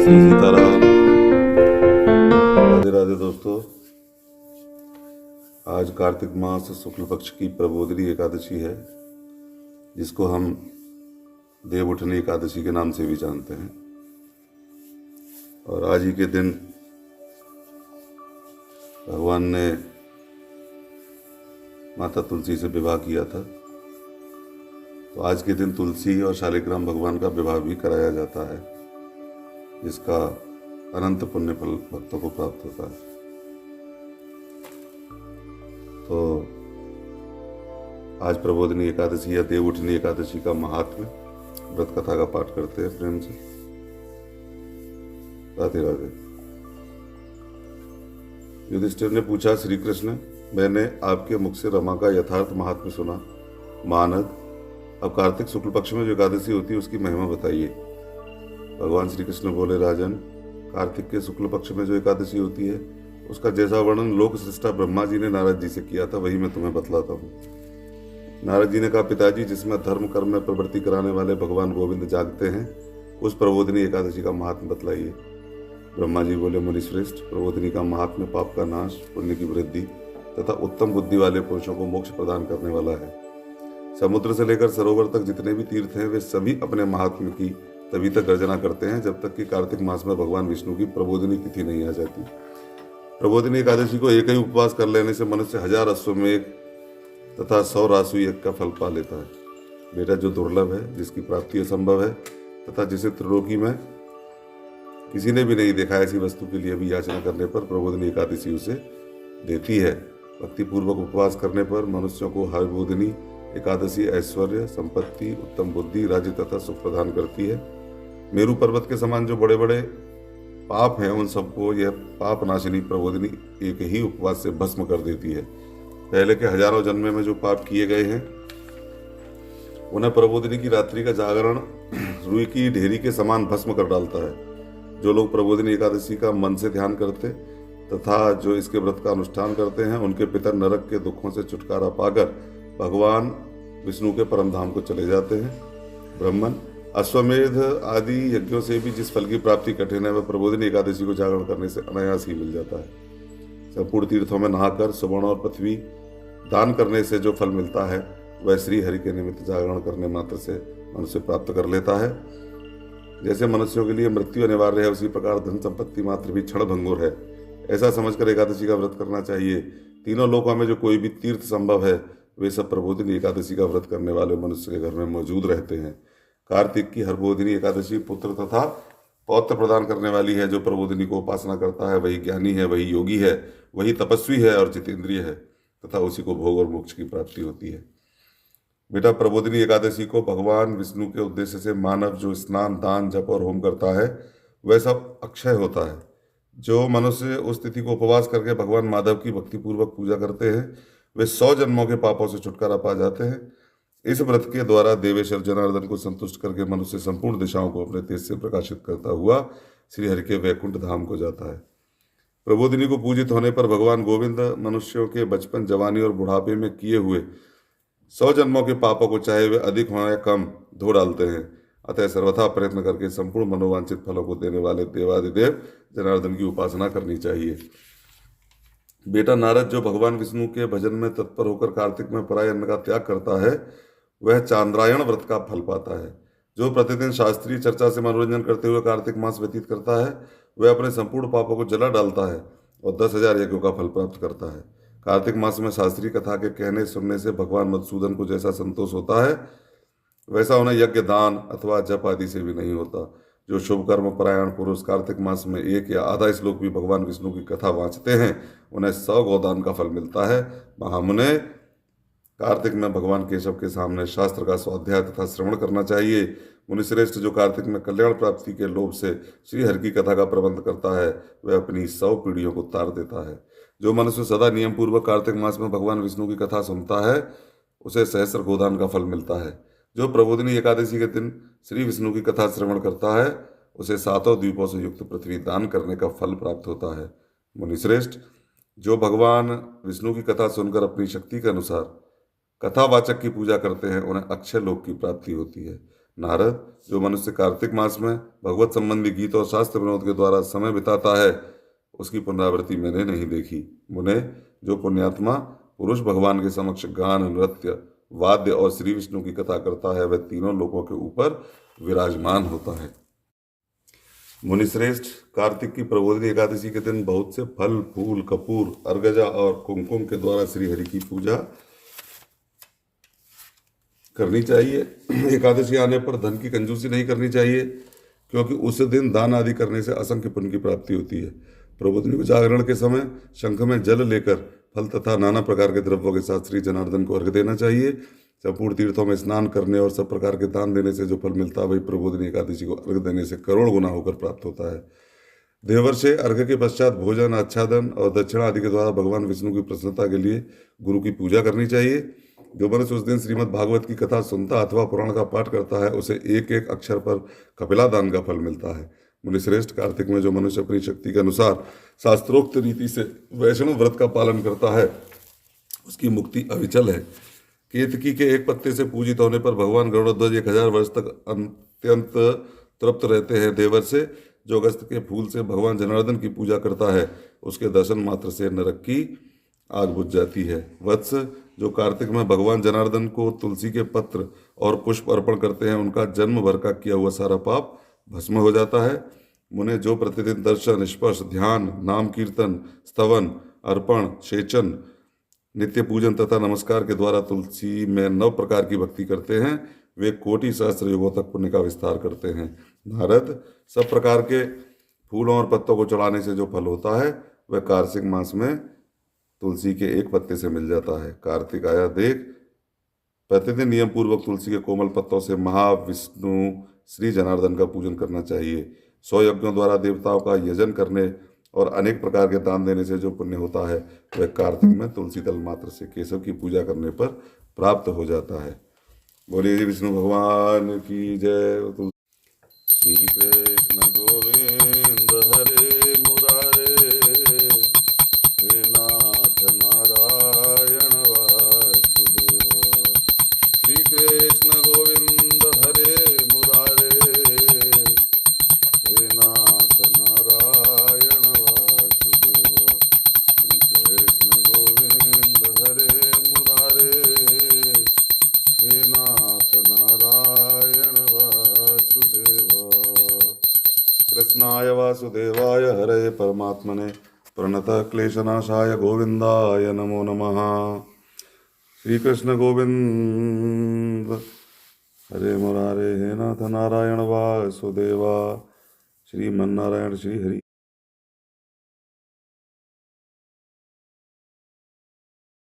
श्री सीताराम। राधे राधे दोस्तों। आज कार्तिक मास शुक्ल पक्ष की प्रबोधिनी एकादशी है, जिसको हम देव उठनी एकादशी के नाम से भी जानते हैं। और आज ही के दिन भगवान ने माता तुलसी से विवाह किया था। तो आज के दिन तुलसी और शालिग्राम भगवान का विवाह भी कराया जाता है, जिसका अनंत पुण्य फल भक्तों को प्राप्त होता है। तो आज प्रबोधिनी एकादशी या देव उठनी एकादशी का महात्म्य व्रत कथा का पाठ करते हैं प्रेम से। राधे राधे। युधिष्ठिर ने पूछा, श्री कृष्ण, मैंने आपके मुख से रमा का यथार्थ महात्म्य सुना। मानद, अब कार्तिक शुक्ल पक्ष में जो एकादशी होती है उसकी महिमा बताइए। भगवान श्री कृष्ण बोले, राजन, कार्तिक के शुक्ल पक्ष में जो एकादशी होती है उसका जैसा वर्णन लोक सृष्टा ब्रह्मा जी ने नारद जी से किया था, वही मैं तुम्हें बतलाता हूँ। नारद जी ने कहा, पिताजी, जिसमें धर्म कर्म में प्रवृत्ति कराने वाले भगवान गोविंद जागते हैं, उस प्रबोधिनी एकादशी का महात्म्य बतलाइए। ब्रह्मा जी बोले, मुनिश्रेष्ठ, प्रबोधिनी का महात्म्य पाप का नाश, पुण्य की वृद्धि तथा उत्तम बुद्धि वाले पुरुषों को मोक्ष प्रदान करने वाला है। समुद्र से लेकर सरोवर तक जितने भी तीर्थ हैं, वे सभी अपने महात्म्य की तभी तक गर्जना करते हैं जब तक कि कार्तिक मास में भगवान विष्णु की प्रबोधिनी तिथि नहीं आ जाती। प्रबोधिनी एकादशी को एक ही उपवास कर लेने से मनुष्य 1000 अश्वमेघ तथा 100 रासु यज्ञ का फल पा लेता है। बेटा, जो दुर्लभ है, जिसकी प्राप्ति असंभव है तथा जिसे त्रिलोकी में किसी ने भी नहीं देखा, ऐसी वस्तु के लिए भी याचना करने पर प्रबोधिनी एकादशी उसे देती है। भक्तिपूर्वक उपवास करने पर मनुष्यों को हरबोधिनी एकादशी ऐश्वर्य, संपत्ति, उत्तम बुद्धि, राज्य तथा सुख प्रदान करती है। मेरू पर्वत के समान जो बड़े बड़े पाप हैं, उन सबको यह पाप नाशिनी प्रबोधिनी एक ही उपवास से भस्म कर देती है। पहले के हजारों जन्म में जो पाप किए गए हैं, उन्हें प्रबोधिनी की रात्रि का जागरण रुई की ढेरी के समान भस्म कर डालता है। जो लोग प्रबोधिनी एकादशी का मन से ध्यान करते तथा जो इसके व्रत का अनुष्ठान करते हैं, उनके पितर नरक के दुखों से छुटकारा पाकर भगवान विष्णु के परम धाम को चले जाते हैं। ब्राह्मण, अश्वमेध आदि यज्ञों से भी जिस फल की प्राप्ति कठिन है, वह प्रबोधिनी एकादशी को जागरण करने से अनायास ही मिल जाता है। संपूर्ण तीर्थों में नहाकर सुवर्ण और पृथ्वी दान करने से जो फल मिलता है, वह श्री हरि के निमित्त जागरण करने मात्र से मनुष्य प्राप्त कर लेता है। जैसे मनुष्यों के लिए मृत्यु अनिवार्य है, उसी प्रकार धन संपत्ति मात्र भी क्षण भंगुर है। ऐसा समझकर एकादशी का व्रत करना चाहिए। तीनों लोकों में जो कोई भी तीर्थ संभव है, वे सब प्रबोधिनी एकादशी का व्रत करने वाले मनुष्य के घर में मौजूद रहते हैं। कार्तिक की हरबोधिनी एकादशी पुत्र तथा पौत्र प्रदान करने वाली है। जो प्रबोधिनी को उपासना करता है, वही ज्ञानी है, वही योगी है, वही तपस्वी है और जितेंद्रिय है तथा उसी को भोग और मोक्ष की प्राप्ति होती है। बेटा, प्रबोधिनी एकादशी को भगवान विष्णु के उद्देश्य से मानव जो स्नान, दान, जप और होम करता है, वह सब अक्षय होता है। जो मनुष्य उस तिथि को उपवास करके भगवान माधव की भक्तिपूर्वक पूजा करते हैं, वे 100 जन्मों के पापों से छुटकारा पा जाते हैं। इस व्रत के द्वारा देवेश्वर जनार्दन को संतुष्ट करके मनुष्य संपूर्ण दिशाओं को अपने तेज से प्रकाशित करता हुआ श्री हरि के वैकुंठ धाम को जाता है। प्रबोधिनी को पूजित होने पर भगवान गोविंद मनुष्यों के बचपन, जवानी और बुढ़ापे में किए हुए 100 जन्मों के पापों को, चाहे वे अधिक हों या कम, धो डालते हैं। अतः सर्वथा प्रयत्न करके संपूर्ण मनोवांछित फलों को देने वाले देवादिदेव जनार्दन की उपासना करनी चाहिए। बेटा नारद, जो भगवान विष्णु के भजन में तत्पर होकर कार्तिक में पराय अन्न का त्याग करता है, वह चांद्रायण व्रत का फल पाता है। जो प्रतिदिन शास्त्रीय चर्चा से मनोरंजन करते हुए कार्तिक मास व्यतीत करता है, वह अपने संपूर्ण पापों को जला डालता है और 10,000 यज्ञों का फल प्राप्त करता है। कार्तिक मास में शास्त्रीय कथा के कहने सुनने से भगवान मधुसूदन को जैसा संतोष होता है, वैसा उन्हें यज्ञ, दान अथवा जप आदि से भी नहीं होता। जो शुभ कर्म परायण पुरुष कार्तिक मास में एक या आधा श्लोक भी भगवान विष्णु की कथा वाँचते हैं, उन्हें 100 गोदान का फल मिलता है। महामुने, कार्तिक में भगवान केशव के सामने शास्त्र का स्वाध्याय तथा श्रवण करना चाहिए। मुनिश्रेष्ठ, जो कार्तिक में कल्याण प्राप्ति के लोभ से श्री हरि की कथा का प्रबंध करता है, वह अपनी 100 पीढ़ियों को तार देता है। जो मनुष्य सदा नियम पूर्वक कार्तिक मास में भगवान विष्णु की कथा सुनता है, उसे सहस्र गोदान का फल मिलता है। जो प्रबोधिनी एकादशी के दिन श्री विष्णु की कथा श्रवण करता है, उसे 7 द्वीपों से युक्त पृथ्वी दान करने का फल प्राप्त होता है। मुनिश्रेष्ठ, जो भगवान विष्णु की कथा सुनकर अपनी शक्ति के अनुसार कथावाचक की पूजा करते हैं, उन्हें अक्षय लोक की प्राप्ति होती है। नारद, जो मनुष्य कार्तिक मास में भगवत संबंधी गीत और शास्त्र विनोद के द्वारा समय बिताता है, उसकी पुनरावृत्ति मैंने नहीं देखी। मुने, जो पुण्यात्मा पुरुष भगवान के समक्ष गान, नृत्य, वाद्य और श्री विष्णु की कथा करता है, वह तीनों लोकों के ऊपर विराजमान होता है। मुनिश्रेष्ठ, कार्तिक की प्रबोधिनी एकादशी के दिन बहुत से फल, फूल, कपूर, अर्गजा और कुमकुम के द्वारा श्री हरि की पूजा करनी चाहिए। एकादशी आने पर धन की कंजूसी नहीं करनी चाहिए, क्योंकि उस दिन दान आदि करने से असंख्य पुण्य की प्राप्ति होती है। प्रबोधिनी को जागरण के समय शंख में जल लेकर फल तथा नाना प्रकार के द्रव्यों के साथ श्री जनार्दन को अर्घ देना चाहिए। संपूर्ण तीर्थों में स्नान करने और सब प्रकार के दान देने से जो फल मिलता है, वही प्रबोधिनी एकादशी को अर्घ देने से करोड़ गुना होकर प्राप्त होता है। देवर्षि अर्घ के पश्चात भोजन, आच्छादन और दक्षिणा आदि के द्वारा भगवान विष्णु की प्रसन्नता के लिए गुरु की पूजा करनी चाहिए। जो मनुष्य उस दिन श्रीमद् भागवत की कथा सुनता अथवा पुराण का पाठ करता है, उसे एक एक अक्षर पर कपिला दान का फल मिलता है। मुनिश्रेष्ठ, कार्तिक में जो मनुष्य अपनी शक्ति के अनुसार शास्त्रोक्त रीति से वैष्णव व्रत का पालन करता है, उसकी मुक्ति अविचल है। केतकी के एक पत्ते से पूजित होने पर भगवान गरुड़ध्वज 1000 वर्ष तक अत्यंत तृप्त रहते हैं। देवर से जो अगस्त के फूल से भगवान जनार्दन की पूजा करता है, उसके दर्शन मात्र से नरक की आग बुझ जाती है। वत्स, जो कार्तिक में भगवान जनार्दन को तुलसी के पत्र और पुष्प अर्पण करते हैं, उनका जन्म भर का किया हुआ सारा पाप भस्म हो जाता है। मुने, जो प्रतिदिन दर्शन, स्पर्श, ध्यान, नाम कीर्तन, स्तवन, अर्पण, सेचन, नित्य पूजन तथा नमस्कार के द्वारा तुलसी में 9 प्रकार की भक्ति करते हैं, वे कोटि सहस्त्र युगों तक पुण्य का विस्तार करते हैं। नारद, सब प्रकार के फूलों और पत्तों को चढ़ाने से जो फल होता है, वह कार्तिक मास में तुलसी के एक पत्ते से मिल जाता है। कार्तिक आया देख, प्रतिदिन नियम पूर्वक तुलसी के कोमल पत्तों से महाविष्णु श्री जनार्दन का पूजन करना चाहिए। 100 यज्ञों द्वारा देवताओं का यजन करने और अनेक प्रकार के दान देने से जो पुण्य होता है, वह कार्तिक में तुलसी दल मात्र से केशव की पूजा करने पर प्राप्त हो जाता है। बोलिए विष्णु भगवान की जय। श्री कृष्ण गोविंद हरे मुरारे, हे नाथ नारायण वासुदेव। श्री कृष्ण गोविंद हरे मुरारे, हे नाथ नारायण वासुदेव। श्री कृष्ण गोविंद हरे मुरारे, हे नाथ नारायण वासुदेव। कृष्णाय वासुदेवाय हरे परमात्मने प्रणतः क्लेशनाशाय गोविंदाय नमो नमः। श्री कृष्ण गोविंद हरे मुरारे, हे नाथ नारायण वासुदेवा। श्रीमन्नारायण श्री हरि।